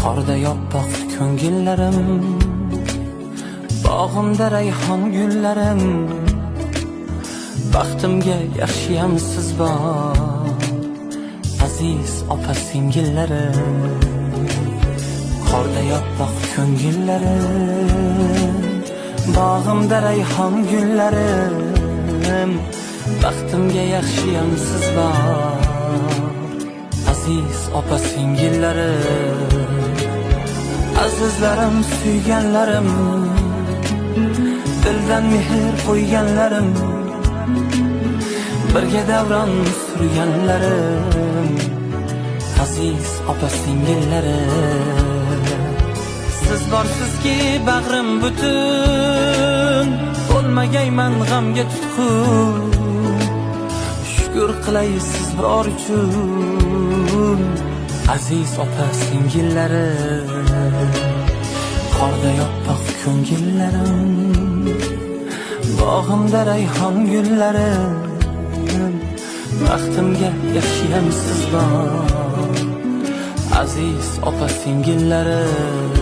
Qorda yoppoq ko'ngillarim, bog'imda rayhon gullarim. Baxtimga yaxshiyam siz bor, aziz opa singillarim. Qorda yoppoq ko'ngillarim, bog'imda rayhon gullarim. Baxtimga yaxshiyam siz bor, aziz opa singillarim. Azizlarim, suyganlarim, dildan mehr qo'yganlarim, birga davron surganlarim, aziz opa singillarim. Siz borsizki bag'rim butun, bo'lmagayman g'amga tutqun. Shukr qilay siz bor uchun, aziz opa singillarim. Qorda yoppoq ko'ngillarim, bog'imda rayhon gullarim. Baxtimga yaxshiyam siz bor, aziz opa singillarim.